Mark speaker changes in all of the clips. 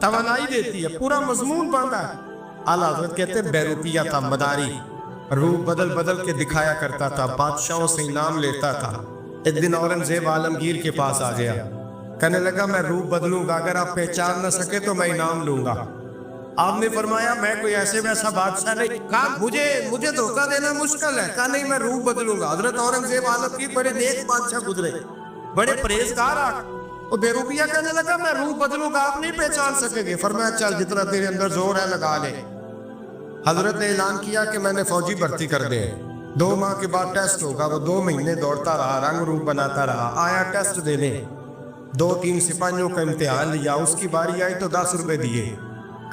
Speaker 1: توانائی دیتی ہے, پورا مضمون باندھا ہے. اعلیٰ حضرت کہتے ہیں بہروپیہ تھا, مداری, روح بدل بدل کے دکھایا کرتا تھا, بادشاہوں سے انعام لیتا تھا. ایک دن اورنگزیب عالمگیر کے پاس آ گیا, کہنے لگا میں روح بدلوں گا, اگر آپ پہچان نہ سکے تو میں انعام لوں گا. آپ نے فرمایا میں کوئی ایسے ویسا بادشاہ نہیں. کہا مجھے دھوکہ دینا مشکل ہے. کہا نہیں, میں روح بدلوں گا. حضرت اورنگزیب عالمگیر بڑے نیک بادشاہ گزرے, بڑے پرہیزگار. وہ بہروپیہ کہنے لگا میں روح بدلوں گا, آپ نہیں پہچان سکیں گے. فرمایا چل جتنا تیرے اندر زور ہے لگا لے. حضرت نے اعلان کیا کہ میں نے فوجی بھرتی کر دے, 2 ماہ کے بعد ٹیسٹ ہوگا. وہ 2 مہینے دوڑتا رہا, رنگ روپ بناتا رہا, آیا ٹیسٹ دینے. 2-3 سپاہیوں کا امتحان لیا, اس کی باری آئی تو 10 روپے دیے.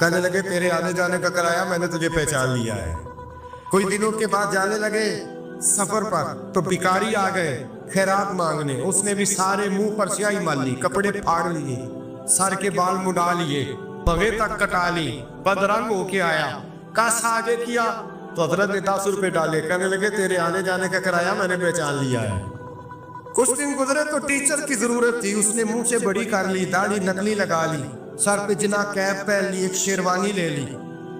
Speaker 1: کہنے لگے تیرے آنے جانے کا کرایہ میں نے تجھے پہچان لیا ہے. کچھ دنوں کے بعد جانے لگے سفر پر, تو بھکاری آ گئے خیرات مانگنے. اس نے بھی سارے منہ پر سیاہی مال لی, کپڑے پھاڑ لیے, سر کے بال مڈا لیے, پگے تک کٹا لی, بدرنگ ہو کے آیا. کیسا آگے کیا تو حضرت نے 10 روپے ڈالے. کہنے لگے تیرے آنے جانے کا کرایہ میں نے پہچان لیا ہے. کچھ دن گزرے تو ٹیچر کی ضرورت تھی. اس نے منہ سے بڑی کر لی, داڑھی نکلی لگا لی, سر پہ جنا کیپ پہن لی, ایک شیروانی لے لی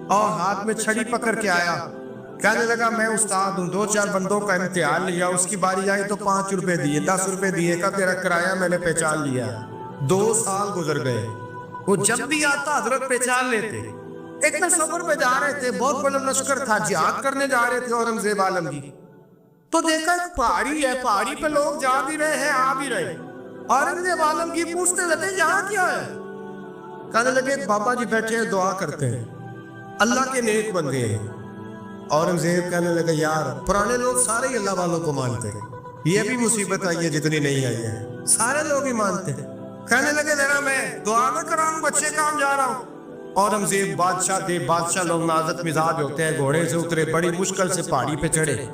Speaker 1: اور ہاتھ میں چھڑی پکڑ کے آیا. کہنے لگا میں استاد ہوں, 2-4 بندوں کا امتحان لیا, اس کی باری آئی تو 5 روپے دیے, 10 روپے دیے. کا تیرا کرایہ میں نے پہچان لیا. 2 سال گزر گئے. وہ جب بھی آتا حضرت پہچان لیتے. ایک دن سفر پہ جا رہے تھے, بہت بڑا لشکر تھا, جہاد کرنے جا رہے تھے اورنگزیب عالمگیر. تو دیکھا ایک پہاڑی ہے, پہاڑی پہ لوگ جا بھی رہے ہیں آ بھی رہے. اورنگزیب عالمگیر پوچھتے لگے یہاں کیا ہے. کہنے لگے بابا جی بیٹھے ہیں دعا کرتے ہیں, اللہ کے نیک بندے ہیں. اورنگزیب کہنے لگے یار پرانے لوگ سارے ہی اللہ والوں کو مانتے ہیں, یہ بھی مصیبت آئی ہے جتنی نہیں آئی ہے, سارے لوگ ہی مانتے ہیں. کہنے لگے ذرا میں دعا نہ کراؤں, بچے کام جا رہا ہوں. اورنگزیب بادشاہ لوگ نازک مزاج ہوتے ہیں, گھوڑے سے اترے, بڑی مشکل سے پہاڑی پہ چڑھے.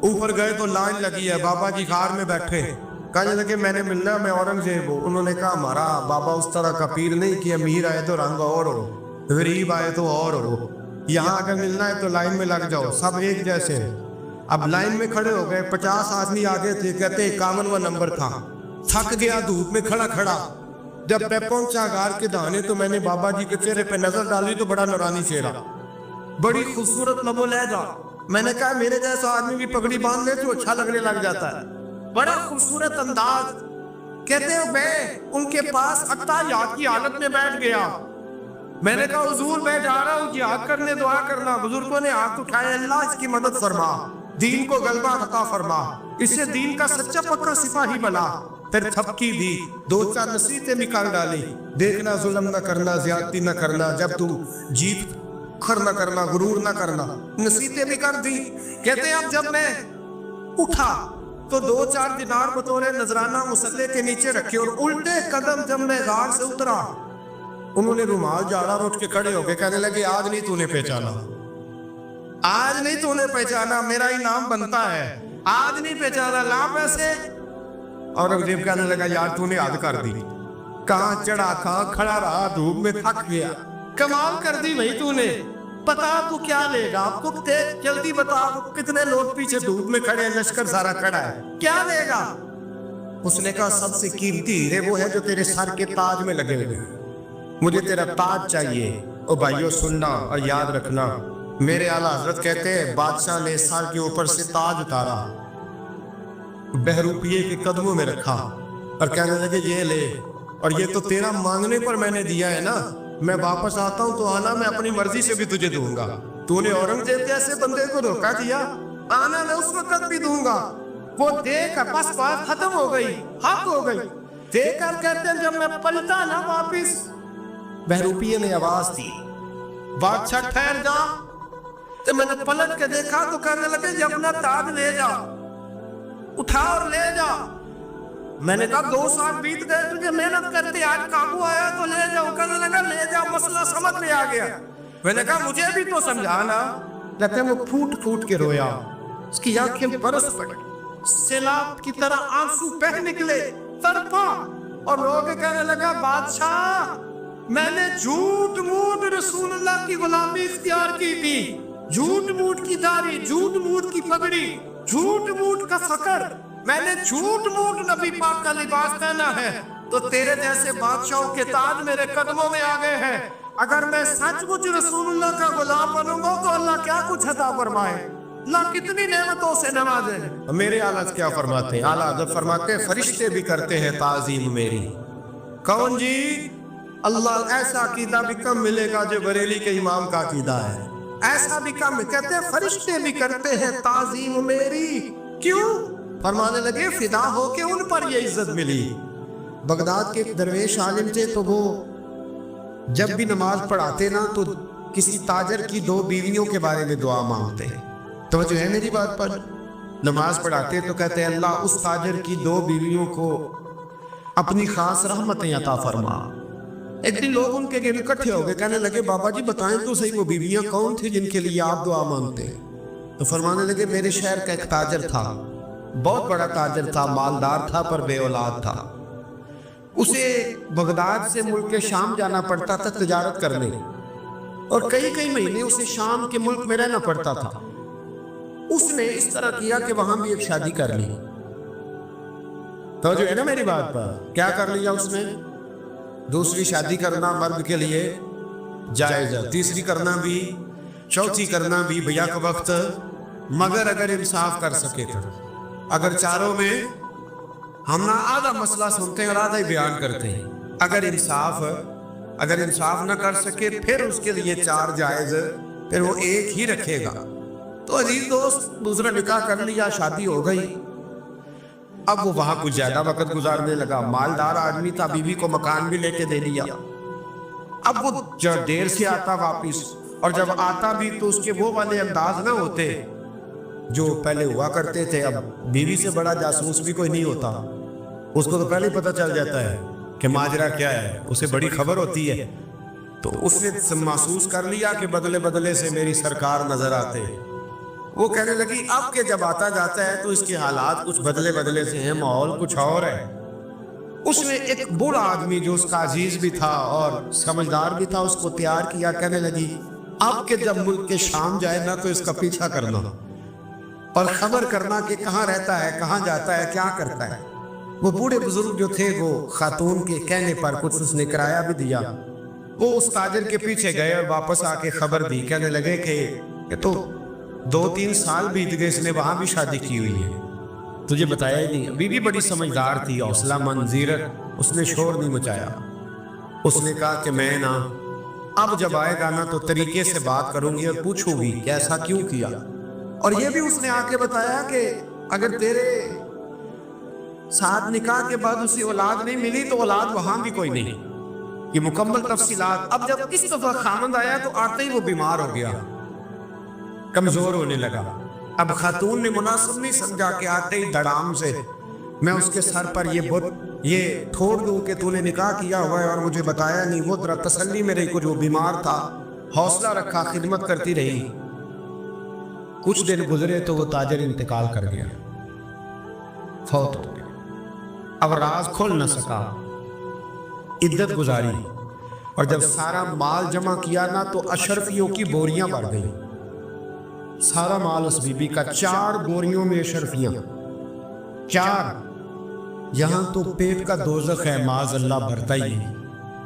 Speaker 1: اوپر گئے تو لائن لگی ہے, بابا جی غار میں بیٹھے. کہنے لگے میں نے ملنا, میں اورنگزیب ہوں. انہوں نے کہا ہمارا بابا اس طرح کا پیر نہیں کہ امیر آئے تو رنگ اور ہو, غریب آئے تو اور ہو. یہاں اگر ملنا ہے تو لائن میں لگ جاؤ, سب ایک جیسے ہیں. اب لائن میں کھڑے ہو گئے, 50 آدمی آگے تھے, کہتے 51واں نمبر تھا. تھک گیا دھوپ میں کھڑا کھڑا. جب میں پہنچا غار کے دہانے تو میں نے بابا جی کے چہرے پہ نظر ڈالی تو بڑا نورانی چہرہ, بڑی خوبصورت لب و لہجہ. میں نے کہا میرے جیسا آدمی بھی پگڑی باندھ لے تو اچھا لگنے لگ جاتا ہے, بڑا خوبصورت انداز. کہتے ہیں میں ان کے پاس اتحیات کی حالت میں بیٹھ گیا. میں نے کہا حضور میں جا رہا ہوں جہاد کرنے, دعا کرنا. بزرگوں نے ہاتھ اٹھائے, اللہ اس کی مدد فرما, دین کو غلبہ عطا فرما, اس سے دین کا سچا پکا سپاہی بنا. پھر تھپکی دی, 2-4 نصیحتیں بھی کر ڈالی. دیکھنا ظلم نہ کرنا, زیادتی نہ کرنا, جب تو جیت کھر نہ کرنا, غرور نہ کرنا. نصیحتیں بھی کر دی. کہتے ہیں اب جب میں اٹھا تو 2-4 دینار بطور نذرانہ مسلح کے نیچے رکھے, اور الٹے قدم جب میں غار سے اترا انہوں نے رومال جاڑا اور اٹھ کے کھڑے ہو گئے. کہنے لگے آج نہیں تو نے پہچانا, آج نہیں تو نے پہچانا, میرا انعام بنتا ہے, آج نہیں پہچانا, لا پیسے. اورنگزیب کہنے لگا یار تو نے حد کر دی, کہاں چڑھا کہاں کھڑا رہا, دھوپ میں تھک گیا, کمال کر دی بھائی تو نے. بتا تو کیا لے گا, آپ کو جلدی بتا, کتنے لوگ پیچھے دھوپ میں کھڑے ہیں, لشکر سارا کھڑا ہے, کیا لے گا. اس نے کہا سب سے قیمتی ہیرے وہ ہے جو تیرے سر کے تاج میں لگے ہوئے, مجھے تیرا تاج چاہیے. او بھائیو سننا اور یاد رکھنا, میرے اعلیٰ حضرت کہتے ہیں بادشاہ نے سر کے اوپر سے تاج اتارا, بہروپیے کے قدموں میں رکھا اور کہنے لگے یہ لے, اور یہ تو تیرا مانگنے پر میں نے دیا ہے نا, میں واپس آتا ہوں تو آنا, میں اپنی مرضی سے بھی تجھے دوں گا. تو نے اورنگزیب جیسے بندے کو دھوکہ دیا, آنا میں اس وقت بھی دوں گا. وہ دے کر بس بات ختم ہو گئی, حق ہو گئی. دے کر کہتے ہیں جب میں پلٹا نا واپس, بہروپیے نے آواز دی بادشاہ ٹھہر جا. تو میں نے پلٹ کے دیکھا تو کہنے لگے جب اپنا تاج لے جا, اٹھا اور لے جا. میں نے کہا 2 سال بیت گئے تجھے محنت کرتے, آج قابو آیا تو لے جاؤ. کہنے لگا لے جا, مسئلہ سمجھ میں آ گیا. میں نے کہا مجھے بھی تو سمجھانا. کہتے ہیں وہ پھوٹ پھوٹ کے رویا, اس کی آنکھیں برس پڑی, سیلاب کی طرح آنسو بہہ نکلے, تڑپا اور رو کے کہنے لگا بادشاہ میں نے جھوٹ موٹ رسول اللہ کی غلامی اختیار کی تھی, جھوٹ موٹ کی داڑھی, جھوٹ موٹ کی پگڑی, جھوٹ موٹ کا فقر, میں نے جھوٹ موٹ نبی پاک کا لباس پہنا ہے, تو تیرے جیسے بادشاہوں کے تاج میرے قدموں میں آ گئے ہیں. اگر میں سچ مچ رسول اللہ کا غلام بنوں گا تو اللہ کیا کچھ عطا فرمائے، اللہ کتنی نعمتوں سے نوازے۔ میرے اعلیٰ کیا فرماتے ہیں؟ اعلیٰ حضرت فرماتے ہیں فرشتے بھی کرتے ہیں تعظیم میری۔ کون جی؟ اللہ ایسا عقیدہ بھی کم ملے گا جو بریلی کے امام کا عقیدہ ہے، ایسا بھی کم، کہتے ہیں فرشتے بھی کرتے ہیں تعظیم میری۔ کیوں؟ فرمانے لگے فدا ہو کے ان پر یہ عزت ملی۔ بغداد کے ایک درویش عالم تھے، تو وہ جب بھی نماز پڑھاتے نا تو کسی تاجر کی 2 بیویوں کے بارے میں دعا مانگتے ہیں۔ توجہ ہے میری بات پر؟ نماز پڑھاتے تو کہتے ہیں اللہ اس تاجر کی 2 بیویوں کو اپنی خاص رحمتیں عطا فرما۔ ایک دن لوگ ان کے گھر اکٹھے ہو گئے، کہنے لگے بابا جی بتائیں تو صحیح وہ بیویاں کون تھی جن کے لیے آپ دعا مانگتے ہیں؟ تو فرمانے لگے میرے شہر کا ایک تاجر تھا، بہت بڑا تاجر تھا، مالدار تھا پر بے اولاد تھا۔ اسے بغداد سے ملک شام جانا پڑتا تھا تجارت کرنے، اور کئی مہینے اسے شام کے ملک میں رہنا پڑتا تھا۔ اس نے اس طرح کیا کہ وہاں بھی ایک شادی کر لی۔ تو جو ہے نا میری بات پر، کیا کر لیا اس نے؟ دوسری شادی کرنا مرد کے لیے جائز ہے، تیسری کرنا بھی، چوتھی کرنا بھی بیا کا وقت، مگر اگر انصاف کر سکے تو۔ اگر چاروں میں ہم نہ آدھا مسئلہ سنتے ہیں اور آدھا ہی بیان کرتے ہیں، اگر انصاف نہ کر سکے پھر اس کے لیے 4 جائز، پھر وہ ایک ہی رکھے گا۔ تو عزیز دوست دوسرا نکاح کر لیا، شادی ہو گئی، اب وہ وہاں کچھ زیادہ وقت گزارنے لگا، مالدار آدمی تھا، بیوی کو مکان بھی لے کے دے دیا۔ اب وہ جب دیر سے آتا واپس، اور جب آتا بھی تو اس کے وہ والے انداز نہ ہوتے جو پہلے ہوا کرتے تھے۔ اب بیوی سے بڑا جاسوس بھی کوئی نہیں ہوتا، اس کو تو پہلے ہی پتہ چل جاتا ہے کہ ماجرا کیا ہے، اسے بڑی خبر ہوتی ہے۔ تو اس نے محسوس کر لیا کہ بدلے بدلے سے میری سرکار نظر آتے ہیں۔ وہ کہنے لگی اب کہ جب آتا جاتا ہے تو اس کے حالات کچھ بدلے بدلے سے ہیں، ماحول کچھ اور ہے۔ اس نے ایک بوڑھا آدمی جو اس کا عزیز بھی تھا اور سمجھدار بھی تھا اس کو تیار کیا، کہنے لگی اب کہ جب ملک کے شام جائے نا تو اس کا پیچھا کرنا اور خبر کرنا کہ کہاں رہتا ہے، کہاں جاتا ہے، کیا کرتا ہے۔ وہ بوڑھے بزرگ جو تھے وہ خاتون کے کہنے پر کچھ اس نے کرایہ بھی دیا، وہ اس تاجر کے پیچھے گئے اور واپس آ کے خبر دی، کہنے لگے کہ تو 2-3 سال بیت گئے، اس نے وہاں بھی شادی کی ہوئی ہے، تجھے بتایا ہی نہیں۔ بیوی بڑی سمجھدار تھی، حوصلہ مند، زیرک، اس نے شور نہیں مچایا۔ اس نے کہا کہ میں نا اب جب آئے گا نا تو طریقے سے بات کروں گی اور پوچھوں گی کہ ایسا کیوں کیا، اور یہ بھی اس نے آ کے بتایا کہ اگر تیرے ساتھ نکاح کے بعد اسے اولاد نہیں ملی تو اولاد وہاں بھی کوئی نہیں، یہ مکمل تفصیلات۔ اب جب اس دفعہ خامند آیا تو آتے ہی وہ بیمار ہو گیا، کمزور ہونے لگا۔ اب خاتون نے مناسب نہیں سمجھا کہ آتے ہی دڑام سے میں اس کے سر پر یہ ٹھوڑ دوں کہ تو نے نکاح کیا ہوا ہے اور مجھے بتایا نہیں۔ وہ ذرا تسلی میں رہی، کچھ وہ بیمار تھا، حوصلہ رکھا، خدمت کرتی رہی۔ کچھ دن گزرے تو وہ تاجر انتقال کر گیا، فوت ہو گیا۔ اب راز کھل نہ سکا، عدت گزاری، اور جب سارا مال جمع کیا نا تو اشرفیوں کی بوریاں بڑھ گئی۔ سارا مال اس بی بی کا، 4 بوریوں میں اشرفیاں، 4۔ یہاں تو پیٹ کا دوزخ ہے، معاذ اللہ بھرتا ہی نہیں۔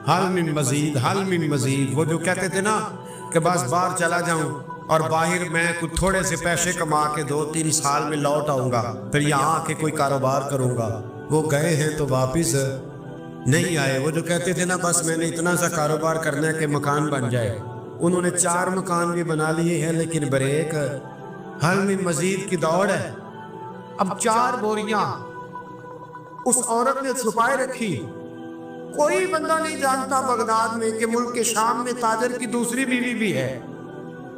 Speaker 1: حل من مزید، حل من مزید، وہ جو کہتے تھے نا کہ بس باہر چلا جاؤں اور باہر میں کچھ تھوڑے سے پیسے کما کے 2-3 سال میں لوٹ آؤں گا، پھر یہاں آ کے کوئی کاروبار کروں گا۔ وہ گئے ہیں تو واپس نہیں آئے۔ وہ جو کہتے تھے نا بس میں نے اتنا سا کاروبار کرنا ہے کہ مکان بن جائے، انہوں نے 4 مکان بھی بنا لیے ہیں، لیکن بریک حل من مزید کی دوڑ ہے۔ اب 4 بوریاں اس عورت نے چھپائے رکھی، کوئی بندہ نہیں جانتا بغداد میں کہ ملک کے شام میں تاجر کی دوسری بیوی بھی ہے۔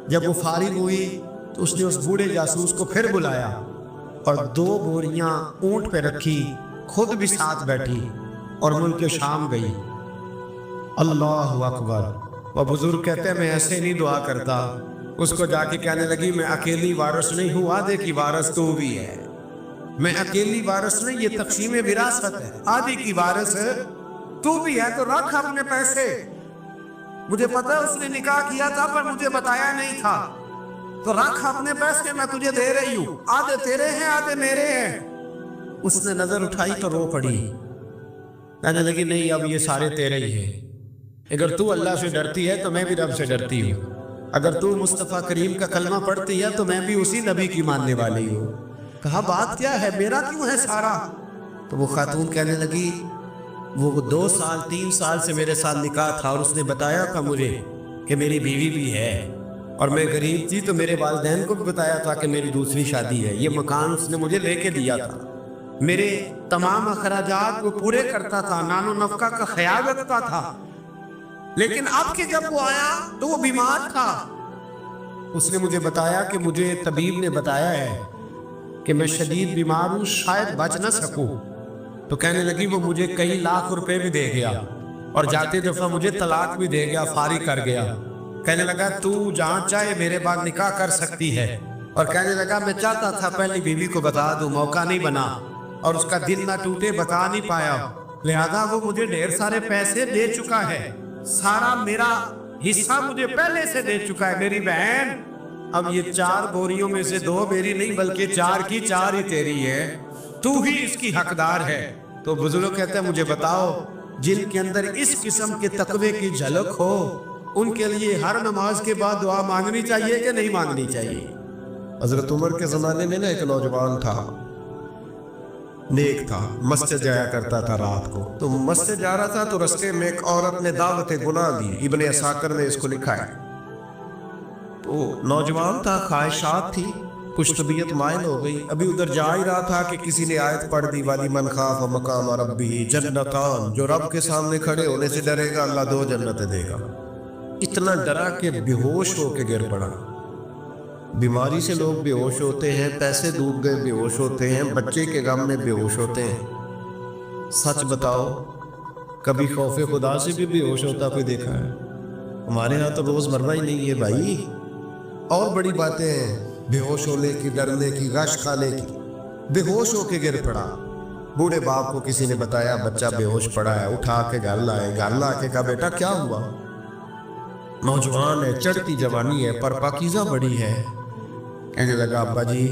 Speaker 1: جب وہ فارغ ہوئی تو اس نے اس بوڑھے جاسوس کو پھر بلایا اور 2 بوریاں اونٹ پہ رکھی، خود بھی ساتھ بیٹھی اور ملک شام گئی۔ اللہ اکبر۔ وہ بزرگ کہتے ہیں میں ایسے نہیں دعا کرتا، اس کو جا کے کہنے لگی میں اکیلی وارث نہیں ہوں، آدھے کی وارث تو بھی ہے، میں اکیلی وارث نہیں، یہ تقسیم وراثت ہے، آدھی کی وارث تو بھی ہے، تو رکھ اپنے پیسے، مجھے پتا اس نے نکاح کیا تھا پر مجھے بتایا نہیں تھا، تو رکھ اپنے پیسے، میں تجھے دے رہی ہوں، آدھے تیرے ہیں آدھے میرے ہیں۔ اس نے نظر اٹھائی تو رو پڑی، کہنے لگی نہیں اب یہ سارے تیرے ہی ہیں، اگر تو اللہ سے ڈرتی ہے تو میں بھی رب سے ڈرتی ہوں، اگر تو مصطفیٰ کریم کا کلمہ پڑھتی ہے تو میں بھی اسی نبی کی ماننے والی ہوں۔ کہا بات کیا ہے، میرا کیوں ہے سارا؟ تو وہ خاتون کہنے لگی وہ 2 سال 3 سال سے میرے ساتھ نکاح تھا، اور اس نے بتایا تھا مجھے کہ میری بیوی بھی ہے، اور میں غریب تھی تو میرے والدین کو بھی بتایا تھا کہ میری دوسری شادی ہے۔ یہ مکان اس نے مجھے لے کے دیا تھا، میرے تمام اخراجات وہ پورے کرتا تھا، نان و نفقہ کا خیال رکھتا تھا، لیکن اب کہ جب وہ آیا تو وہ بیمار تھا۔ اس نے مجھے بتایا کہ مجھے طبیب نے بتایا ہے کہ میں شدید بیمار ہوں، شاید بچ نہ سکوں۔ تو کہنے لگی وہ مجھے کئی لاکھ روپے بھی دے گیا، اور جاتے دفعہ مجھے طلاق بھی دے گیا، فارغ کر گیا۔ کہنے لگا تو جہاں چاہے میرے بعد نکاح کر سکتی ہے، اور کہنے لگا میں چاہتا تھا پہلی بیوی کو بتا دوں، موقع نہیں بنا، اور اس کا دل نہ ٹوٹے، بتا نہیں پایا، لہذا وہ مجھے ڈھیر سارے پیسے دے چکا ہے، سارا میرا حصہ مجھے پہلے سے دے چکا ہے۔ میری بہن اب یہ 4 بوریوں میں سے 2 میری نہیں بلکہ 4 کی 4 ہی تیری ہے، تو ہی اس کی حقدار ہے۔ تو بزرگ کہتے ہیں مجھے بتاؤ جن کے اندر اس قسم کے تقوی کی جھلک ہو ان کے لیے ہر نماز کے بعد دعا مانگنی چاہیے کہ نہیں مانگنی چاہیے؟ حضرت عمر کے زمانے میں ایک نوجوان تھا، نیک تھا، مسجد جایا کرتا تھا رات کو۔ تو مسجد جا رہا تھا تو رستے میں ایک عورت نے دعوت گناہ دی، ابن عساکر نے اس کو لکھا ہے۔ تو نوجوان تھا، خواہشات تھی، کچھ طبیعت مائل ہو گئی، ابھی ادھر جا ہی رہا تھا کہ کسی نے آیت پڑھ دی والی من خاف مقام ربہ جنتان، جو رب کے سامنے کھڑے ہونے سے ڈرے گا اللہ 2 جنتیں دے گا۔ اتنا ڈرا کہ بے ہوش ہو کے گر پڑا۔ بیماری سے لوگ بے ہوش ہوتے ہیں، پیسے ڈوب گئے بے ہوش ہوتے ہیں، بچے کے غم میں بے ہوش ہوتے ہیں۔ سچ بتاؤ کبھی خوف خدا سے بھی بے ہوش ہوتا کوئی دیکھا ہے؟ ہمارے ہاں تو روز مرہ ہی نہیں ہے بھائی، اور بڑی باتیں ہیں، بے ہوش ہونے کی، ڈرنے کی، غش کھانے کی۔ بے ہوش ہو کے گر پڑا، بوڑھے باپ کو کسی نے بتایا بچہ بے ہوش پڑا ہے، اٹھا کے گھر لائے، گھر لا کے کہا بیٹا کیا ہوا؟ نوجوان ہے، چڑھتی جوانی ہے، پر پاکیزہ بڑی ہے۔ کہنے لگا ابا جی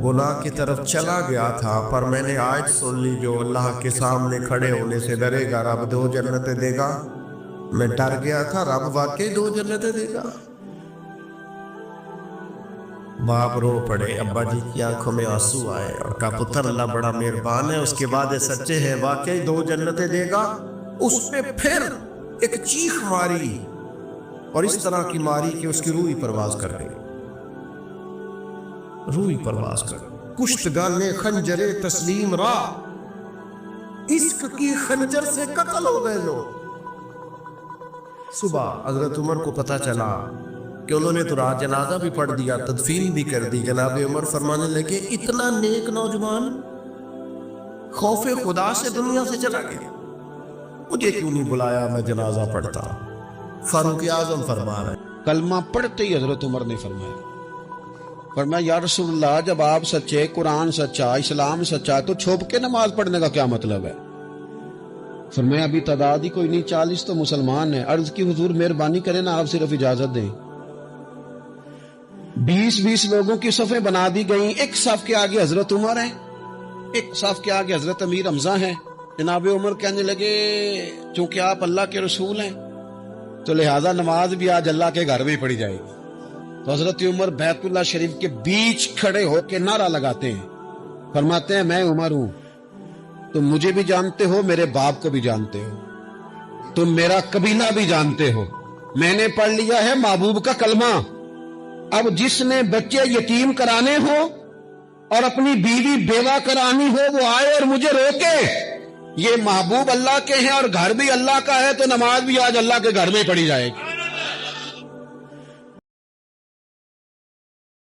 Speaker 1: گناہ کی طرف چلا گیا تھا، پر میں نے آیت سن لی جو اللہ کے سامنے کھڑے ہونے سے ڈرے گا رب 2 جنتیں دے گا۔ میں ڈر گیا تھا، رب واقعی 2 جنتیں دے گا۔ باپ رو پڑے، ابا جی کی آنکھوں میں آنسو آئے، اور کہا پتر اللہ بڑا مہربان ہے، اس کے بعد سچے ہیں، واقعی 2 جنتیں دے گا۔ اس نے پھر ایک چیخ ماری، اور اس طرح کی ماری کہ اس کی روح ہی پرواز کر گئی، روح ہی پرواز کر گئی۔ کشتگان خنجر تسلیم را، عشق کی خنجر سے قتل ہو گئے لوگ۔ صبح حضرت عمر کو پتہ چلا کہ انہوں نے تو رات جنازہ بھی پڑھ دیا، تدفین بھی کر دی۔ جناب عمر فرمانے لگے اتنا نیک نوجوان خوف خدا سے دنیا سے چلا گیا، مجھے کیوں نہیں بلایا، میں جنازہ پڑھتا۔ فاروق اعظم فرما رہے ہیں
Speaker 2: کلمہ پڑھتے ہی حضرت عمر نے فرمایا یا رسول اللہ جب آپ سچے، قرآن سچا، اسلام سچا، تو چھپ کے نماز پڑھنے کا کیا مطلب ہے؟ فرمایا ابھی تعداد ہی کوئی نہیں، 40 تو مسلمان ہیں۔ عرض کی حضور مہربانی کریں نا، آپ صرف اجازت دیں۔ 20 لوگوں کی صفیں بنا دی گئیں، ایک صف کے آگے حضرت عمر ہیں، ایک صف کے آگے حضرت امیر حمزہ ہیں۔ جناب عمر کہنے لگے چونکہ آپ اللہ کے رسول ہیں تو لہذا نماز بھی آج اللہ کے گھر میں پڑھی جائے گی۔ تو حضرت عمر بیت اللہ شریف کے بیچ کھڑے ہو کے نعرہ لگاتے ہیں، فرماتے ہیں میں عمر ہوں، تم مجھے بھی جانتے ہو، میرے باپ کو بھی جانتے ہو، تم میرا قبیلہ بھی جانتے ہو، میں نے پڑھ لیا ہے محبوب کا کلمہ۔ اب جس نے بچے یتیم کرانے ہو اور اپنی بیوی بیوہ کرانی ہو وہ آئے اور مجھے روکے، یہ محبوب اللہ کے ہیں اور گھر بھی اللہ کا ہے، تو نماز بھی آج اللہ کے گھر میں پڑھی جائے گی۔